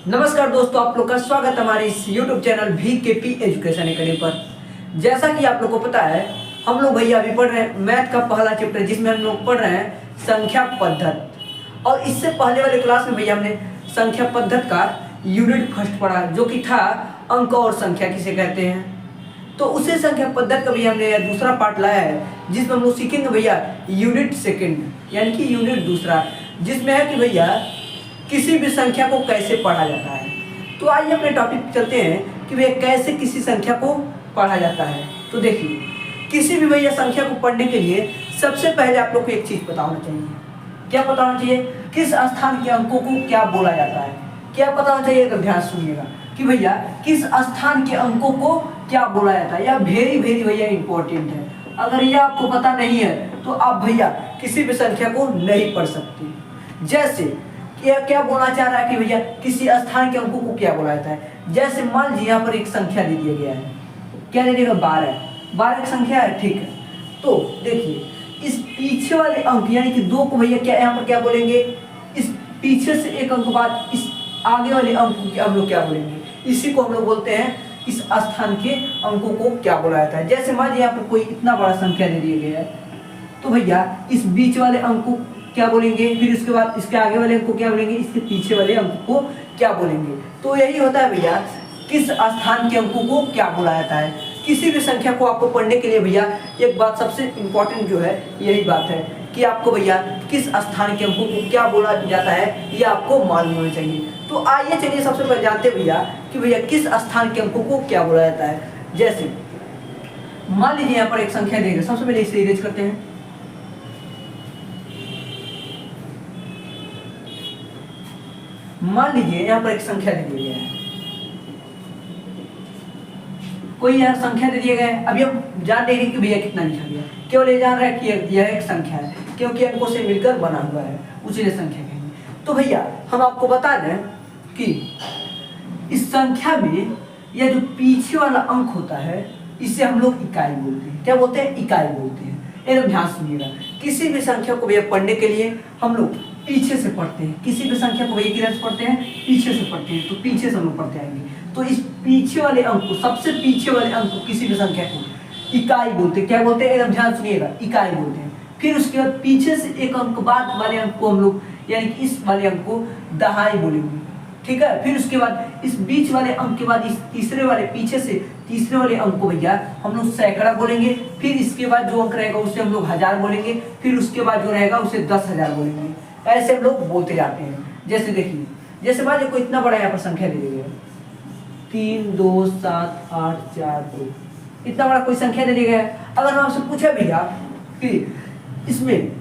नमस्कार दोस्तों, आप लोग का स्वागत हमारे इस YouTube channel VKP education academy पर। जैसा कि आप लोग को पता है, हम लोग भैया अभी पढ़ रहे हैं मैथ का पहला चैप्टर, जिसमें हम लोग पढ़ रहे हैं संख्या पद्धत। और इससे पहले वाले क्लास में भैया हमने संख्या पद्धत का यूनिट फर्स्ट पढ़ा, जो कि था अंक और संख्या किसे कहते हैं। तो उसी संख्या पद्धत का भैया हमने दूसरा पार्ट लाया है, जिसमें हम लोग सीखेंगे भैया यूनिट सेकेंड, यानी कि यूनिट दूसरा, जिसमें है कि भैया किसी भी संख्या को कैसे पढ़ा जाता है। तो आइए अपने टॉपिक पे चलते हैं कि भैया कैसे किसी संख्या को पढ़ा जाता है। तो देखिए, किसी भी भैया संख्या को पढ़ने के लिए सबसे पहले आप लोग को एक चीज़ पता होना चाहिए। क्या पता होना चाहिए? किस स्थान के अंकों को क्या बोला जाता है। क्या पता होना चाहिए? तो ध्यान सुनिएगा कि भैया किस स्थान के अंकों को क्या बोला जाता है। यह वेरी वेरी भैया इंपॉर्टेंट है। अगर यह आपको पता नहीं है तो आप भैया किसी भी संख्या को नहीं पढ़ सकते। जैसे क्या बोलना चाह रहा है कि भैया किसी स्थान के अंकों को क्या बोला जाता है। जैसे मान लीजिए यहाँ पर एक संख्या दे दिया गया है, क्या दे दिया? 12 एक संख्या है, ठीक है। तो देखिए, इस पीछे वाले अंक यानी कि 2 को भैया क्या यहाँ पर क्या बोलेंगे? इस पीछे से एक अंक बाद इस आगे वाले अंक को हम लोग क्या बोलेंगे? इसी को हम लोग बोलते हैं इस स्थान के अंकों को क्या बोला जाता है। जैसे मान लीजिए यहाँ पर कोई इतना बड़ा संख्या दे दिया गया है, तो भैया इस बीच वाले अंक को क्या बोलेंगे, फिर उसके बाद इसके आगे वाले अंक को क्या बोलेंगे, इसके पीछे वाले अंक को क्या बोलेंगे। तो यही होता है भैया किस स्थान के अंकों को क्या बोला जाता है। किसी भी संख्या को आपको पढ़ने के लिए भैया एक बात सबसे इम्पोर्टेंट जो है यही बात है कि आपको भैया किस स्थान के अंकों को क्या बोला जाता है, ये आपको मालूम होना चाहिए। तो आइए चलिए सबसे पहले जानते हैं भैया कि भैया किस स्थान के अंकों को क्या बोला जाता है। जैसे मान लीजिए यहाँ पर एक संख्या देगा, सबसे पहले इसे इरेज करते हैं। मान लीजिए यहाँ पर एक संख्या दे दिया गया है, कोई यहाँ संख्या दे दिया गया है। अभी हम जान रहे हैं कि भैया कितना लिखा गया, केवल ये जान रहा है कि यह एक संख्या है, क्योंकि अंकों से मिलकर बना हुआ है, उसी संख्या कहेंगे। तो भैया हम आपको बता दें कि इस संख्या में यह जो पीछे वाला अंक होता है, इसे हम लोग इकाई बोलते हैं। क्या बोलते हैं? इकाई बोलते हैं। एकदम ध्यान सुनिएगा, किसी भी संख्या को भैया पढ़ने के लिए हम लोग पीछे से पढ़ते हैं। किसी भी संख्या को भैया किधर से पढ़ते हैं? पीछे से पढ़ते हैं। तो पीछे से हम लोग पढ़ते आएंगे। तो इस पीछे वाले अंक को, सबसे पीछे वाले अंक को, किसी भी संख्या को इकाई बोलते हैं। क्या बोलते हैं? एकदम ध्यान सुनिएगा, इकाई बोलते हैं। फिर उसके बाद पीछे से एक अंक बाद वाले अंक को हम लोग, यानी कि इस वाले अंक को दहाई बोलेंगे, ठीक है। फिर उसके बाद इस बीच वाले अंक के बाद इस तीसरे वाले, पीछे से तीसरे वाले अंक को भैया हम लोग सैकड़ा बोलेंगे। फिर इसके बाद जो अंक रहेगा उसे हम लोग 1000 बोलेंगे। फिर उसके बाद जो रहेगा उसे 10,000 बोलेंगे। ऐसे हम लोग बोलते जाते हैं। जैसे देखिए, जैसे मान लीजिए कोई इतना बड़ा यहाँ पर संख्या दे दिया 3 2 7 8 4 2, इतना बड़ा कोई संख्या दे दिया है। अगर हम आपसे पूछे भैया कि इसमें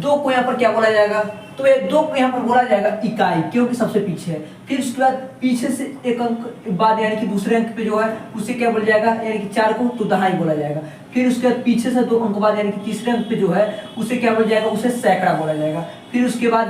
2 को यहाँ पर क्या बोला जाएगा, तो ये 2 को यहाँ पर बोला जाएगा इकाई, क्योंकि सबसे पीछे है। फिर उसके बाद पीछे से एक अंक बाद यानी कि दूसरे अंक पे जो है उसे क्या बोला जाएगा, यानी कि 4 को तो दहाई बोला जाएगा। फिर उसके बाद पीछे से 2 अंक बाद यानी कि तीसरे अंक पे जो है उसे क्या बोला जाएगा, उसे सैकड़ा बोला जाएगा। फिर उसके बाद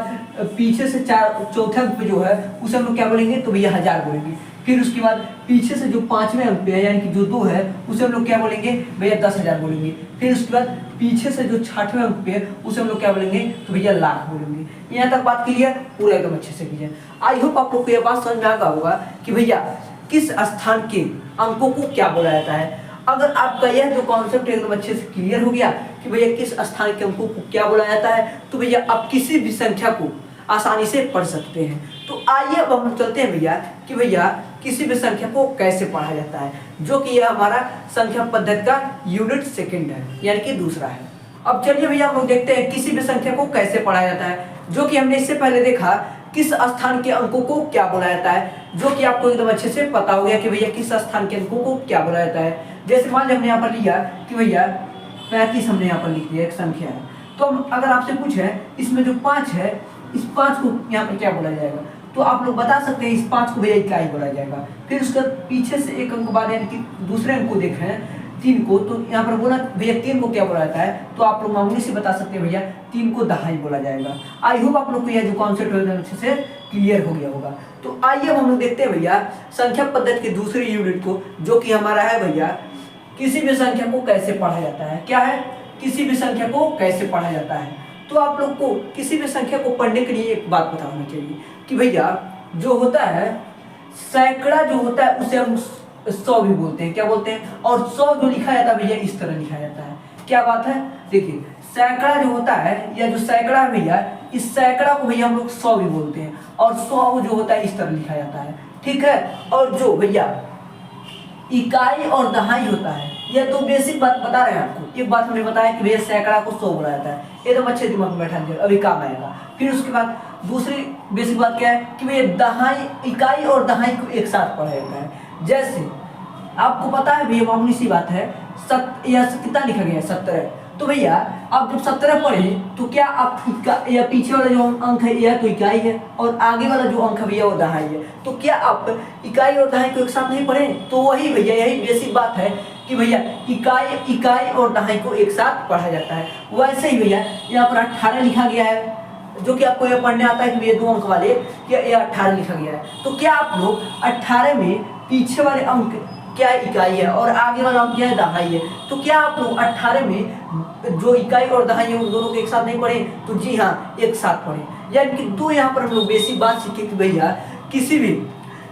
पीछे से चौथे अंक पे जो है उसे हम लोग क्या बोलेंगे, तो भैया 1000 बोलेंगे। फिर उसके बाद पीछे से जो 5वें अंक पे है यानी कि जो 2 है उसे हम लोग क्या बोलेंगे, भैया 10,000 बोलेंगे। फिर उसके बाद पीछे से जो 6वें अंक पे है उसे हम लोग क्या बोलेंगे, तो भैया लाख बोलेंगे। यहाँ तक बात क्लियर? पूरा एकदम अच्छे से कीजिए। आई होप आप लोग को यह बात समझ में आ गया होगा कि भैया किस स्थान के अंकों को क्या बोला जाता है। अगर आपका यह जो कॉन्सेप्ट एकदम अच्छे से क्लियर हो गया कि भैया किस स्थान के अंकों को क्या बोला जाता है, तो भैया आप किसी भी संख्या को आसानी से पढ़ सकते हैं। तो आइए अब हम चलते हैं भैया कि भैया किसी भी संख्या को कैसे पढ़ा जाता है, जो कि यह हमारा संख्या पद्धति का यूनिट सेकंड है, यानी कि दूसरा है। अब चलिए भैया हम लोग देखते हैं किसी भी संख्या को कैसे पढ़ा जाता है, जो कि हमने इससे पहले देखा किस स्थान के अंकों को क्या बोला जाता है, जो कि आपको एकदम अच्छे से पता हो गया कि भैया किस स्थान के अंकों को क्या बोला जाता है। जैसे मान लीजिए हमने यहाँ पर लिया कि भैया 35 हमने यहाँ पर लिख दिया, एक संख्या है। तो अगर आपसे पूछे इसमें जो 5 है, इस 5 को यहाँ पर क्या बोला जाएगा, तो आप लोग बता सकते हैं इस 5 को भैया इकाई बोला जाएगा। फिर उसके पीछे से एक अंक बाद यानी कि दूसरे अंक को देख रहे हैं 3 को, तो यहाँ पर बोला भैया 3 को क्या बोला जाता है, तो आप लोग मामूली से बता सकते हैं भैया 3 को दहाई बोला जाएगा। आई होप आप लोग को यह जो कॉन्सेप्ट है अच्छे से क्लियर हो गया होगा। तो आइए अब हम लोग देखते हैं भैया संख्या पद्धति के दूसरे यूनिट को, जो कि हमारा है भैया किसी भी संख्या को कैसे पढ़ा जाता है। क्या है? किसी भी संख्या को कैसे पढ़ा जाता है। तो आप लोग को किसी भी संख्या को पढ़ने के लिए एक बात पता होनी चाहिए कि भैया जो होता है सैकड़ा जो होता है उसे हम 100 भी बोलते हैं। क्या बोलते हैं? और 100 जो लिखा जाता है भैया इस तरह लिखा जाता है। क्या बात है? देखिए सैकड़ा जो होता है या जो सैकड़ा है भैया, इस सैकड़ा को भैया हम लोग 100 भी बोलते हैं। और 100 जो होता है इस तरह लिखा जाता है, ठीक है। और जो भैया इकाई और दहाई होता है, यह तो बेसिक बात बता रहे हैं आपको। एक बात हमने बताया कि भैया सैकड़ा को 100 बोला जाता है, एकदम अच्छे दिमाग में बैठा लीजिए, अभी काम आएगा। फिर उसके बाद दूसरी बेसिक बात क्या है कि भैया दहाई, इकाई और दहाई को एक साथ पढ़ा जाता है। जैसे आपको पता है भैया मामूली सी बात है, कितना लिखा गया है? 17। तो भैया आप जब 17 पढ़े तो क्या आप या पीछे वाला जो अंक है यह तो इकाई है और आगे वाला जो अंक है भैया वो दहाई है। तो क्या आप इकाई और दहाई को एक साथ नहीं पढ़े? तो वही भैया यही बेसिक बात है कि भैया इकाई और दहाई को एक साथ पढ़ा जाता है। वैसे ही भैया यहाँ पर 18 लिखा गया है, जो कि आपको यह पढ़ने आता है कि भैया 2 अंक वाले, क्या यह 18 लिखा गया है। तो क्या आप लोग 18 में पीछे वाले अंक क्या इकाई है और आगे वाला अंक क्या है? दहाई है। तो क्या आप लोग 18 में जो इकाई और दहाई है उन दोनों को एक साथ नहीं पढ़े? तो जी हाँ, एक साथ पढ़े। यानी कि दो यहाँ पर हम लोग बेसिक बात सीखे कि भैया किसी भी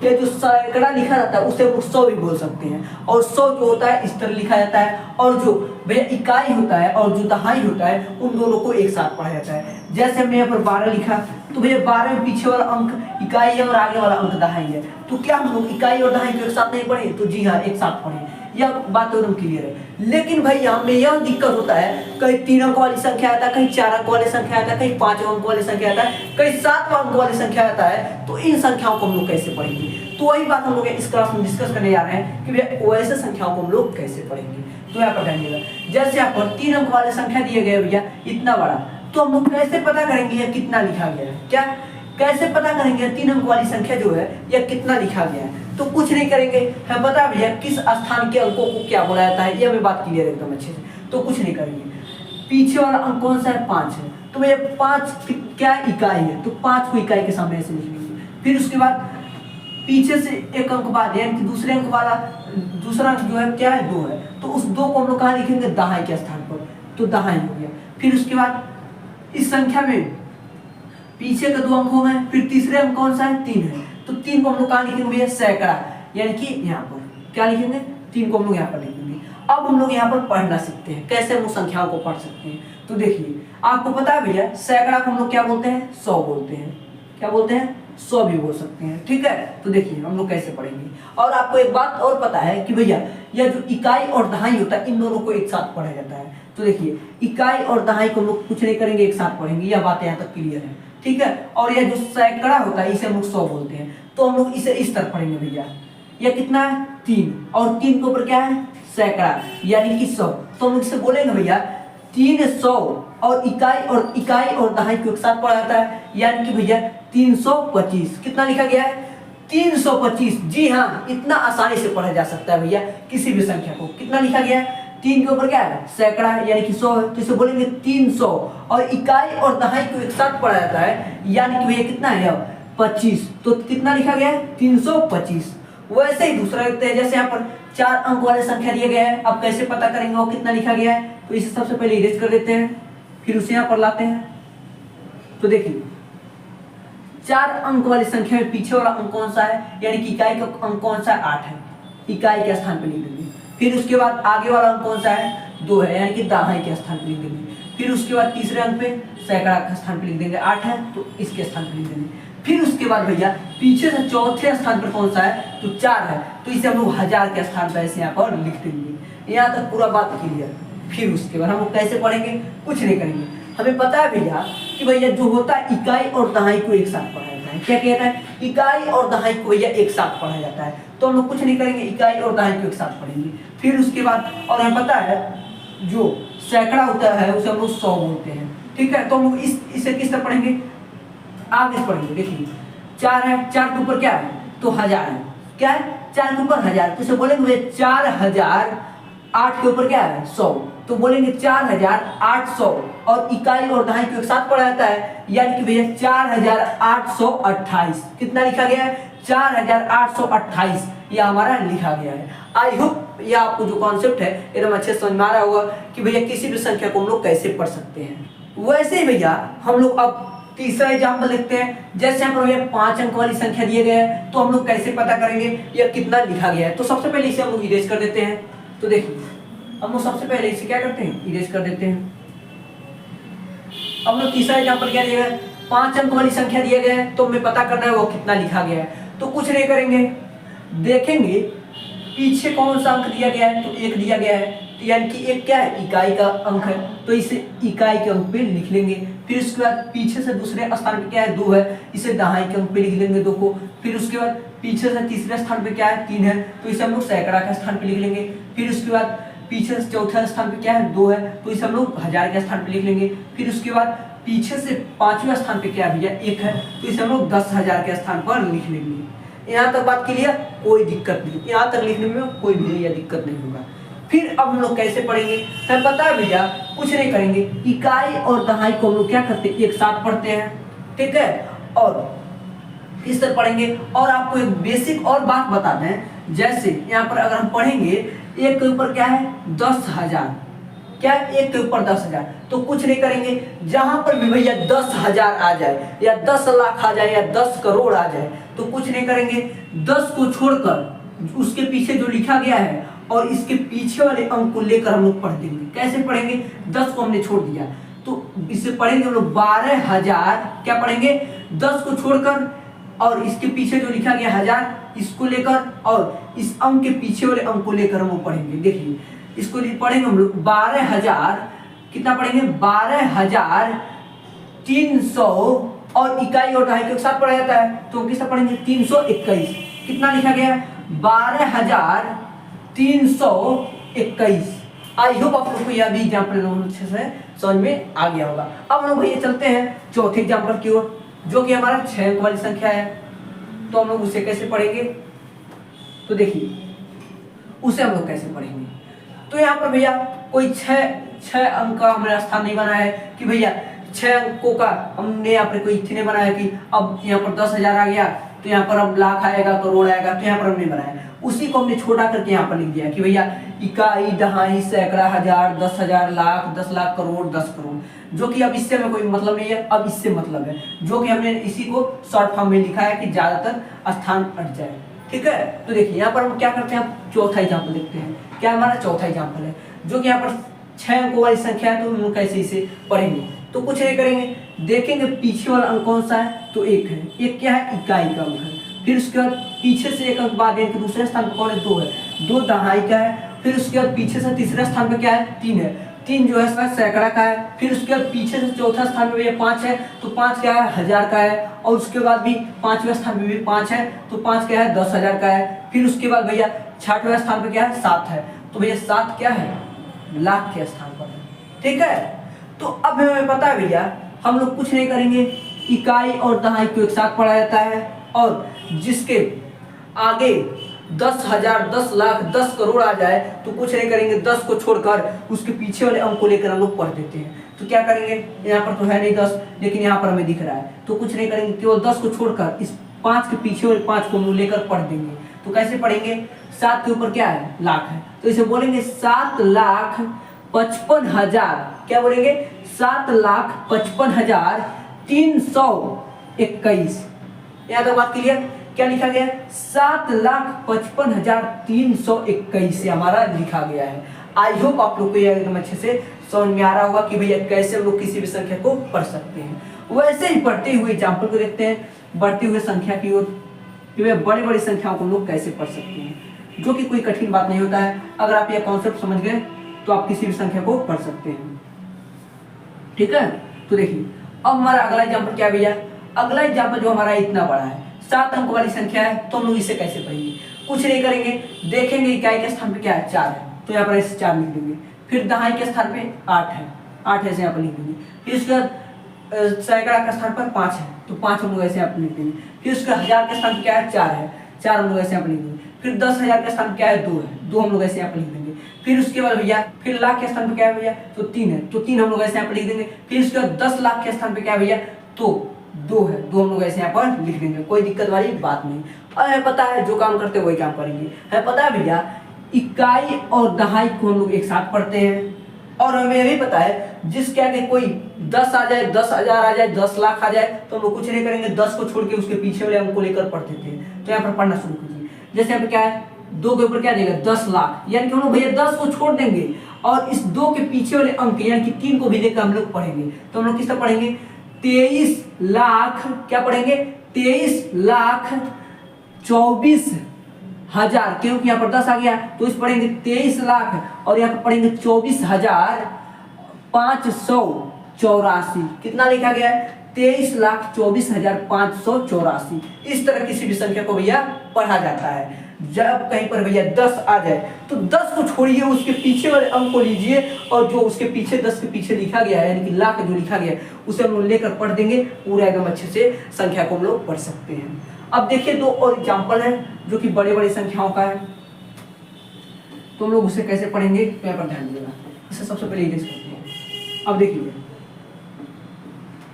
ये जो सैकड़ा लिखा जाता है उसे हम लोग 100 भी बोल सकते हैं। और 100 जो होता है इस तरह लिखा जाता है। और जो भैया इकाई होता है और जो दहाई होता है उन दोनों को एक साथ पढ़ा जाता है। जैसे हमने यहाँ पर 12 लिखा, तो भैया 12 में पीछे वाला अंक इकाई है और आगे वाला अंक दहाई है। तो क्या हम लोग इकाई और दहाई को एक साथ नहीं पढ़े? तो जी हाँ, एक साथ पढ़े। यह बात एकदम क्लियर है। लेकिन भाई यहाँ में यह दिक्कत होता है, कहीं 3 अंक वाली संख्या आता है, कहीं 4 अंक वाली संख्या आता है, कहीं 5 अंक वाली संख्या आता है, कहीं 7 अंक वाली संख्या आता है। तो इन संख्याओं को हम लोग कैसे पढ़ेंगे? तो वही बात हम लोग इस क्लास में डिस्कस करने जा रहे हैं कि भैया वैसे संख्याओं को हम लोग कैसे पढ़ेंगे। तो यहाँ पर ध्यान, जैसे यहाँ पर 3 अंक वाले संख्या दिए गए भैया इतना बड़ा, तो हम लोग कैसे पता करेंगे यह कितना लिखा गया है? क्या कैसे पता करेंगे 3 अंक वाली संख्या जो है यह कितना लिखा गया है? तो कुछ नहीं करेंगे, हमें पता है भैया किस स्थान के अंकों को क्या बोला जाता है, ये हमें बात क्लियर है एकदम अच्छे से। तो कुछ नहीं करेंगे, पीछे वाला अंक कौन सा है? 5 है। तो भैया 5 क्या इकाई है? तो 5 को इकाई के सामने ऐसे लिख लेंगे। फिर उसके बाद पीछे से एक अंक बाद यानी कि दूसरे अंक वाला दूसरा अंक जो है क्या है? 2 है। तो उस 2 को हम लोग कहाँ लिखेंगे? दहाई के स्थान पर। तो दहाई हो गया। फिर उसके बाद इस संख्या में पीछे के 2 अंक हो गए, फिर तीसरे अंक कौन सा है? 3 है। तो 3 को हम लोग कहाँ लिखेंगे भैया? सैकड़ा, यानी कि यहाँ पर क्या लिखेंगे? 3 को हम लोग यहाँ पर लिखेंगे। अब हम लोग यहाँ पर पढ़ना सीखते हैं कैसे हम संख्याओं को पढ़ सकते हैं। तो देखिए आपको पता है भैया सैकड़ा को हम लोग क्या बोलते हैं? 100 बोलते हैं। क्या बोलते हैं? 100 भी बोल सकते हैं, ठीक है। तो देखिए हम लोग कैसे पढ़ेंगे। और आपको एक बात और पता है कि भैया यह जो इकाई और दहाई होता है इन दोनों को एक साथ पढ़ा जाता है। तो देखिए इकाई और दहाई को हम लोग कुछ नहीं करेंगे, एक साथ पढ़ेंगे। यह बात यहाँ तक क्लियर है, ठीक है। और यह जो सैकड़ा होता है इसे हम लोग 100 बोलते हैं। तो हम लोग इसे इस तरह पढ़ेंगे भैया, यह कितना है? 3, और 3 के ऊपर क्या है? सैकड़ा, यानी कि 100। तो हम लोग इसे बोलेंगे भैया 300 और इकाई और दहाई को एक साथ पढ़ा जाता है, यानी कि भैया 325। कितना लिखा गया है? 325। जी हाँ, इतना आसानी से पढ़ा जा सकता है भैया किसी भी संख्या को। कितना लिखा गया है? 3 के ऊपर क्या है? सैकड़ा, यानी कि 100 है। तो इसे बोलेंगे 300 और इकाई और दहाई को एक साथ पढ़ा जाता है, यानी कि भैया कितना है? 25। तो कितना लिखा गया है? 325। वैसे ही दूसरा लिखते हैं, जैसे यहाँ पर 4 अंक वाले संख्या दिए गए हैं। अब कैसे पता करेंगे वो कितना लिखा गया है? तो इसे सबसे पहले इरेज कर देते हैं, फिर उसे यहाँ पर लाते हैं। तो देखिए 4 अंक वाली संख्या में पीछे वाला अंक कौन सा है? यानी कि इकाई का अंक कौन सा है? 8 है। इकाई के स्थान पर लिख देंगे। फिर उसके बाद आगे वाला अंक कौन सा है? 2 है, यानी कि दहाई के स्थान पर लिख देंगे। फिर उसके बाद तीसरे अंक पे सैकड़ा के स्थान पर लिख देंगे। 8 है तो इसके स्थान पर लिख देंगे। फिर उसके बाद भैया पीछे से चौथे स्थान पर कौन सा है? तो 4 है, तो इसे हम लोग 1000 के स्थान पर ऐसे यहाँ पर लिख देंगे। यहाँ तक पूरा बात क्लियर। फिर उसके बाद हम लोग कैसे पढ़ेंगे? कुछ नहीं करेंगे। हमें पता है भैया कि भैया जो होता है इकाई और दहाई को एक साथ पढ़ा जाता है। क्या कहता है? इकाई और दहाई को भैया एक साथ पढ़ा जाता है। तो हम लोग कुछ नहीं करेंगे, इकाई और दहाई को एक साथ पढ़ेंगे। फिर उसके बाद और हमें पता है जो सैकड़ा होता है उसे हम लोग 100 बोलते हैं, ठीक है। तो हम लोग इसे किस तरह पढ़ेंगे? आगे पढ़ेंगे। देखिए 4 है, 4 के ऊपर क्या है? तो 1000 है। क्या है? 4 के ऊपर 1000, तो इसे बोलेंगे 4000। 8 के ऊपर क्या है? 100, तो बोलेंगे 4800। और इकाई और दहाई को एक साथ पढ़ा जाता है, यानी कि भैया 4828। कितना लिखा गया है? 4828 यह हमारा लिखा गया है। आई होप ये आपको जो कॉन्सेप्ट है एकदम अच्छे समझ में आ रहा होगा कि भैया किसी भी संख्या को हम लोग कैसे पढ़ सकते हैं। वैसे ही भैया हम लोग अब तीसरा एग्जाम्पल देखते हैं। जैसे हम लोग ये 5 अंक वाली संख्या दिए गए हैं, तो हम लोग कैसे पता करेंगे यह कितना लिखा गया है। तो सबसे पहले इसे हम लोग इरेज कर देते हैं। तो देखिए हम लोग सबसे पहले इसे क्या करते हैं, इरेज कर देते हैं। हम लोग तीसरा एग्जाम्पल क्या दिया है, 5 अंक वाली संख्या दिए गए हैं, तो हमें पता करना है वो कितना लिखा गया है। तो कुछ नहीं करेंगे, देखेंगे पीछे कौन सा अंक दिया गया है, तो 1 दिया गया है, तो यानी कि 1 क्या है, इकाई का अंक है, तो इसे इकाई के अंक पे लिख लेंगे। फिर उसके बाद पीछे से दूसरे स्थान पे क्या है, 2 है, इसे दहाई के अंक पे लिख लेंगे 2 को। फिर उसके बाद पीछे से तीसरे स्थान पे क्या है, 3 है, तो इसे हम लोग सैकड़ा के स्थान पे लिख लेंगे। फिर उसके बाद पीछे से चौथे स्थान पे क्या है, 2 है, तो इसे हम लोग हजार के स्थान पे लिख लेंगे। फिर उसके बाद पीछे से 5वें स्थान पे क्या है भैया, 1 है, तो इसे हम लोग 10,000 के स्थान पर लिख लेंगे। यहाँ तक बात क्लियर, कोई दिक्कत नहीं, यहाँ तक लिखने में कोई भी यह दिक्कत नहीं होगा। फिर अब हम लोग कैसे पढ़ेंगे, हमें पता है भैया, कुछ नहीं करेंगे, इकाई और दहाई को हम लोग क्या करते हैं, एक साथ पढ़ते हैं, ठीक है। और इस तरह पढ़ेंगे। और आपको एक बेसिक और बात बता दें, जैसे यहाँ पर अगर हम पढ़ेंगे 1 के ऊपर क्या है, 10,000, क्या है, 1 के ऊपर 10,000, तो कुछ नहीं करेंगे, जहां पर भी भैया 10,000 आ जाए या 10 लाख आ जाए या 10 करोड़ आ जाए, तो कुछ नहीं करेंगे, 10 को छोड़कर उसके पीछे जो लिखा गया है और इसके पीछे वाले अंक को लेकर हम लोग पढ़ देंगे। कैसे पढ़ेंगे, 10 को हमने छोड़ दिया, तो इससे पढ़ेंगे हम लोग 12,000, क्या पढ़ेंगे, 10 को छोड़कर और इसके पीछे जो लिखा गया 1000, इसको लेकर और इस अंक के पीछे वाले अंक को लेकर हम पढ़ेंगे। देखिए इसको पढ़ेंगे हम लोग 12,000, कितना पढ़ेंगे, 12,300, और इकाई और दहाई के साथ पढ़ा जाता है, तो किसका पढ़ेंगे, 321। कितना लिखा गया है, 12,321। आई होप आप लोग को यह भी एग्जाम्पल अच्छे से समझ में आ गया होगा। अब हम लोग भैया चलते हैं चौथे एग्जाम्पल की ओर, जो कि हमारा 6 अंक वाली संख्या है। तो हम लोग उसे कैसे पढ़ेंगे, तो देखिए उसे हम लोग कैसे पढ़ेंगे। तो यहाँ पर भैया कोई 6 अंक का हमारा स्थान नहीं बना है कि भैया 6 अंकों का हमने यहाँ पर कोई इतने बनाया कि अब यहाँ पर 10,000 आ गया, तो यहाँ पर अब लाख आएगा, करोड़ आएगा, तो यहाँ पर हमने बनाया। उसी को हमने छोटा करके यहाँ पर लिख दिया कि भैया इकाई, दहाई, सैकड़ा, हजार, 10,000, लाख, 10 लाख, करोड़, 10 करोड़, जो कि अब इससे हमें कोई मतलब नहीं है, अब इससे मतलब है, जो कि हमने इसी को शॉर्ट फॉर्म में लिखा है कि ज्यादातर स्थान हट जाए, ठीक है। तो देखिए यहाँ पर हम क्या करते हैं, चौथा एग्जाम्पल देखते हैं। क्या हमारा चौथा एग्जाम्पल है, जो कि यहाँ पर 6 अंकों वाली संख्या है, तो हम लोग कैसे इसे पढ़ेंगे। तो कुछ नहीं करेंगे, देखेंगे पीछे वाला अंक कौन सा है, तो 1 है, 1 क्या है, इकाई का अंक है। फिर उसके बाद पीछे से 1 अंक बाद यानी कि दूसरे स्थान पर कौन है, 2 है, 2 दहाई का है। फिर उसके बाद पीछे से तीसरे स्थान पर क्या है, 3 है, 3 जो है सैकड़ा का है। फिर उसके बाद पीछे से चौथा स्थान में 5 है, तो 5 क्या है, 1000 का है। और उसके बाद भी 5वें स्थान में भी 5 है, तो 5 क्या है, 10,000 का है। फिर उसके बाद भैया 6वें स्थान पर क्या है, 7 है, तो भैया 7 क्या है, लाख के स्थान पर है, ठीक है। तो अब हमें पता है भैया, हम लोग कुछ नहीं करेंगे, इकाई और दहाई को एक साथ पढ़ा जाता है, और जिसके आगे 10,000, 10 लाख, 10 करोड़ आ जाए, तो कुछ नहीं करेंगे, 10 को छोड़कर उसके पीछे वाले अंक को लेकर हम लोग पढ़ देते हैं। तो क्या करेंगे, यहाँ पर तो है नहीं 10, लेकिन यहाँ पर हमें दिख रहा है, तो कुछ नहीं करेंगे, केवल 10 को छोड़कर इस 5 के पीछे वाले 5 को हम लोग लेकर पढ़ देंगे। तो कैसे पढ़ेंगे, 7 के ऊपर क्या है, लाख है, तो इसे बोलेंगे 7,55,000, क्या बोलेंगे, 7,55,321। यहाँ तक बात क्लियर, क्या लिखा गया है, 7,55,321 से हमारा लिखा गया है। आई होप आप लोग को यह एकदम अच्छे से समझ में आ रहा होगा कि भैया कैसे हम लोग किसी भी संख्या को पढ़ सकते हैं। वैसे ही बढ़ते हुए एग्जाम्पल को देखते हैं, बढ़ती हुई संख्या की ओर, कि भैया बड़ी बड़ी संख्याओं को लोग कैसे पढ़ सकते हैं, जो कि कोई कठिन बात नहीं होता है। अगर आप यह कॉन्सेप्ट समझ गए तो आप किसी भी संख्या को पढ़ सकते हैं, ठीक है। तो देखिए अब हमारा अगला एग्जाम्पल क्या है भैया, अगला एग्जाम्पल जो हमारा इतना बड़ा है, 7 अंक वाली संख्या है, तो हम लोग इसे कैसे पढ़ेंगे। कुछ नहीं करेंगे, देखेंगे इकाई के स्थान पे क्या है, 4 है, तो यहाँ पर ऐसे 4 लिख देंगे। फिर दहाई के स्थान पे 8 है, 8 ऐसे यहाँ पर लिख देंगे। फिर उसके बाद सैकड़ा के स्थान पर 5 है, तो 5 हम लोग ऐसे यहाँ पर लिख देंगे। फिर उसके हजार के स्थान पे क्या है, 4 है, 4 हम लोग ऐसे यहाँ पर लिख देंगे। फिर 10,000 के स्थान पे क्या है, 2 है, 2 हम लोग ऐसे यहाँ पर लिख देंगे। फिर उसके बाद भैया फिर लाख के स्थान पे क्या है भैया, तो 3 है, तो 3 हम लोग ऐसे यहाँ पर लिख देंगे। फिर उसके बाद 10 लाख के स्थान पे क्या है भैया, तो 2 है, 2 हम लोग ऐसे यहाँ पर लिख देंगे, कोई दिक्कत वाली बात नहीं। और है पता है, जो काम करते हैं वही काम करेंगे। है पता है भैया, इकाई और दहाई को हम लोग एक साथ पढ़ते हैं, और हमें ये भी पता है जिस क्या कि कोई 10 आ जाए, 10,000 आ जाए, 10 लाख आ जाए तो हम लोग कुछ नहीं करेंगे, 10 को छोड़ के उसके पीछे वाले अंक को लेकर पढ़ते थे। तो यहाँ पर पढ़ना शुरू कीजिए। जैसे यहाँ पे क्या है, 2 के ऊपर क्या देगा 10 लाख, यानी कि हम लोग भैया 10 को छोड़ देंगे और इस 2 के पीछे वाले अंक यानी कि 3 को भी लेकर हम लोग पढ़ेंगे। तो हम लोग किस तरह पढ़ेंगे, 23 लाख क्या पढ़ेंगे, 23,24,000, क्योंकि यहाँ पर 10 आ गया तो इस पढ़ेंगे 23 लाख और यहाँ पर पढ़ेंगे 24,584। कितना लिखा गया है, 23,24,584। इस तरह किसी भी संख्या को भैया पढ़ा जाता है। जब कहीं पर भैया 10 आ जाए तो 10 को छोड़िए, उसके पीछे वाले अंक को लीजिए और जो उसके पीछे 10 के पीछे लिखा गया है यानी कि लाख जो लिखा गया है उसे हम लोग लेकर पढ़ देंगे, पूरा एकदम अच्छे से संख्या को हम लोग पढ़ सकते हैं। अब देखिए 2 और एग्जाम्पल है जो कि बड़े बड़े संख्याओं का है, तो हम लोग उसे कैसे पढ़ेंगे यहाँ पर ध्यान दीजिएगा। इसे सबसे पहले इरेज करते हैं। अब देखिए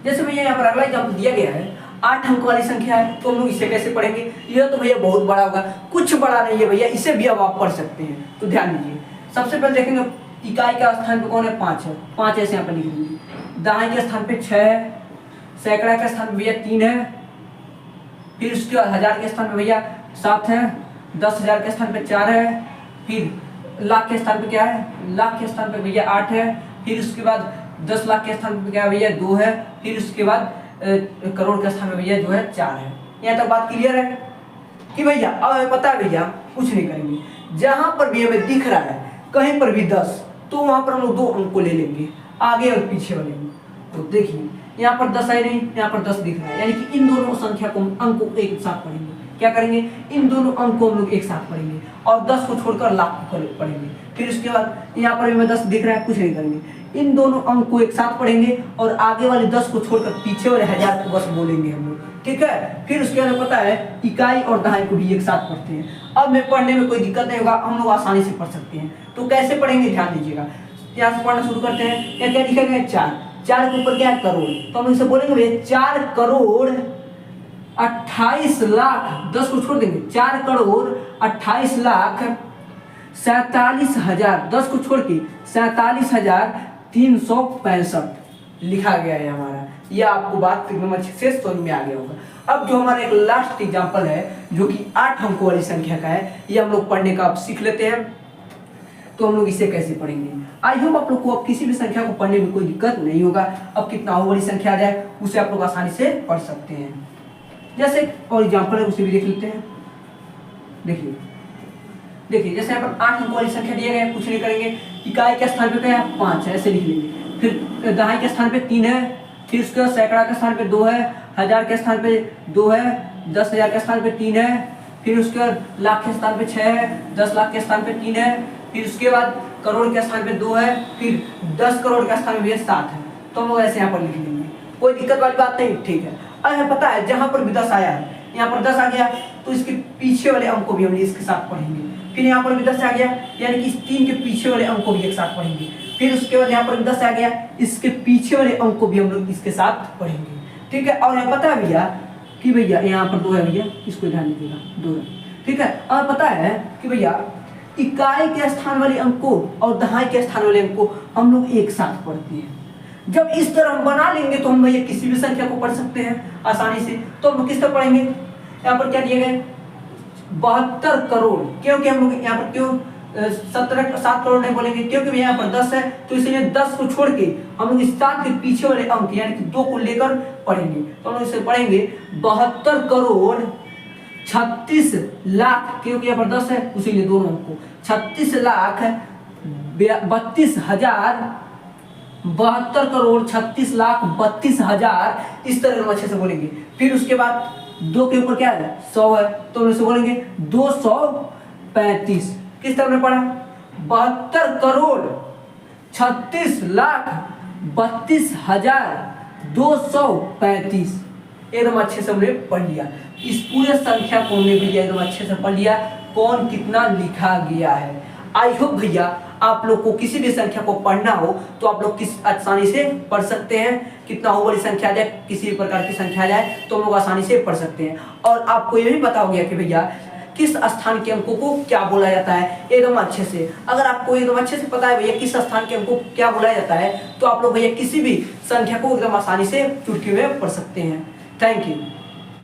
जैसे भैया यहाँ पर अगला एग्जाम्पल दिया गया है, 8 अंक वाली संख्या है, तो हम लोग इसे कैसे पढ़ेंगे। यह तो भैया बहुत बड़ा होगा, कुछ बड़ा नहीं है भैया, इसे भी अब आप पढ़ सकते हैं। तो ध्यान दीजिए, सबसे पहले देखेंगे इकाई का स्थान पे कौन है, 5 है, 5 ऐसे यहाँ पर लिख लेंगे। दहाई के स्थान पे 6 है, सैकड़ा के स्थान पे भैया 3 है, फिर उसके बाद हजार के स्थान पे भैया 7 है, 10,000 के स्थान पे 4 है, फिर लाख के स्थान पे क्या है, लाख के स्थान पे भैया 8 है, फिर उसके बाद 10 लाख के स्थान पे क्या है भैया 2 है, फिर उसके बाद करोड़ के स्थान पे भैया जो है 4 है। यहाँ तक बात क्लियर है कि भैया अब हमें पता है भैया कुछ नहीं करेंगे, जहां पर भी हमें दिख रहा है कहीं पर भी 10 तो वहां पर हम लोग 2 अंक को ले लेंगे, आगे और पीछे वाले। तो देखिए यहाँ पर 10 है नहीं, यहाँ पर 10 दिख रहा है, यानी कि इन दोनों संख्या को अंक को एक साथ पढ़ेंगे। क्या करेंगे, इन दोनों अंक को हम लोग एक साथ पढ़ेंगे और 10 को छोड़कर लाख को पढ़ेंगे। फिर उसके बाद यहाँ पर हमें 10 दिख रहा है, कुछ नहीं करेंगे, इन दोनों अंक को एक साथ पढ़ेंगे और आगे वाले 10 को छोड़कर पीछे वाले 1000 को बस बोलेंगे हम लोग, ठीक है। फिर उसके बाद पता है इकाई और दहाई को भी एक साथ पढ़ते हैं। अब में पढ़ने में कोई दिक्कत नहीं होगा, हम लोग आसानी से पढ़ सकते हैं। तो कैसे पढ़ेंगे ध्यान दीजिएगा, यहाँ से पढ़ना शुरू करते हैं। क्या क्या लिखा गया है, 4, 4 के ऊपर क्या है करोड़, तो हम इसे बोलेंगे भैया 4,28,00,000, 10 को छोड़ देंगे, 4,28,47,000, 10 को छोड़ के 47,365 लिखा गया है हमारा। यह आपको बात एकदम अच्छे से समझ में आ गया होगा। अब जो हमारा एक लास्ट एग्जांपल है जो कि 8 अंकों वाली संख्या का है, ये हम लोग पढ़ने का अब सीख लेते हैं। तो हम लोग इसे कैसे पढ़ेंगे, आई होप आप लोग को अब किसी भी संख्या को पढ़ने में कोई दिक्कत नहीं होगा। अब कितना बड़ी संख्या आ जाए उसे आप लोग आसानी से पढ़ सकते हैं। जैसे और एग्जांपल है उसे भी देख लेते हैं। देखिए जैसे यहाँ पर 8 अंकों वाली संख्या दिया गया है, कुछ नहीं करेंगे, इकाई के स्थान पे क्या है 5 है, ऐसे लिख लेंगे। फिर दहाई के स्थान पे 3 है, फिर उसके बाद सैकड़ा के स्थान पे 2 है, हजार के स्थान पे 2 है, 10,000 के स्थान पे 3 है, फिर उसके बाद लाख के स्थान पे 6 है, 10 लाख के स्थान पे 3 है, फिर उसके बाद करोड़ के स्थान पे 2 है, फिर 10 करोड़ के स्थान पे 7 है। तो हम लोग ऐसे यहाँ पर लिख लेंगे, कोई दिक्कत वाली बात नहीं, ठीक है। अब हमें पता है जहां पर भी 10 आया है, यहाँ पर 10 आ गया तो इसके पीछे वाले अंक को भी हम इसके साथ पढ़ेंगे। फिर यहाँ पर भी 10 आ गया यानी कि इस 3 के पीछे वाले अंक को भी एक साथ पढ़ेंगे। फिर उसके बाद यहाँ पर 10 आ गया, इसके पीछे वाले अंक को भी हम लोग इसके साथ पढ़ेंगे, ठीक है। और यहाँ पता है भैया कि भैया यहाँ पर 2 है भैया, इसको ध्यान दीजिएगा 2 है, ठीक है। और पता है कि भैया इकाई के स्थान वाले अंक को और दहाई के स्थान वाले अंक को हम लोग एक साथ पढ़ते हैं। जब इस तरह हम बना लेंगे तो हम भैया किसी भी संख्या को पढ़ सकते हैं आसानी से। तो हम किस तरह पढ़ेंगे, यहाँ पर क्या दिए गए 72 करोड़, क्योंकि हम लोग यहाँ पर क्यों 7 करोड़ नहीं बोलेंगे, क्योंकि यहाँ पर 10 है तो इसलिए 10 को छोड़ के हम लोग इस 7 के पीछे वाले अंक यानी कि 2 को लेकर पढ़ेंगे। तो हम लोग इसे पढ़ेंगे 72 करोड़ 36 लाख, क्योंकि यहाँ पर 10 है उसीलिए दोनों अंक को 36 लाख 32,000, 72 करोड़ 36 लाख 32,000, इस तरह हम अच्छे से बोलेंगे। फिर उसके बाद 2 के ऊपर क्या है 100 है, तो हम इसे बोलेंगे 235। किस तरह में पढ़ा 72 करोड़ 36 लाख 32,235, एकदम अच्छे से हमने पढ़ लिया। इस पूरे संख्या को हमने भैया एकदम अच्छे से पढ़ लिया, कौन कितना लिखा गया है। आई होप भैया आप लोग को किसी भी संख्या को पढ़ना हो तो आप लोग किस आसानी से पढ़ सकते हैं। कितना हो बड़ी संख्या आ जाए, किसी भी प्रकार की संख्या आ जाए तो हम लोग आसानी से पढ़ सकते हैं। और आपको ये भी पता हो गया कि भैया किस स्थान के अंकों को क्या बोला जाता है एकदम अच्छे से। अगर आपको एकदम अच्छे से पता है भैया किस स्थान के अंकों को क्या बोला जाता है, तो आप लोग भैया किसी भी संख्या को एकदम आसानी से चुटकी में पढ़ सकते हैं। Thank you.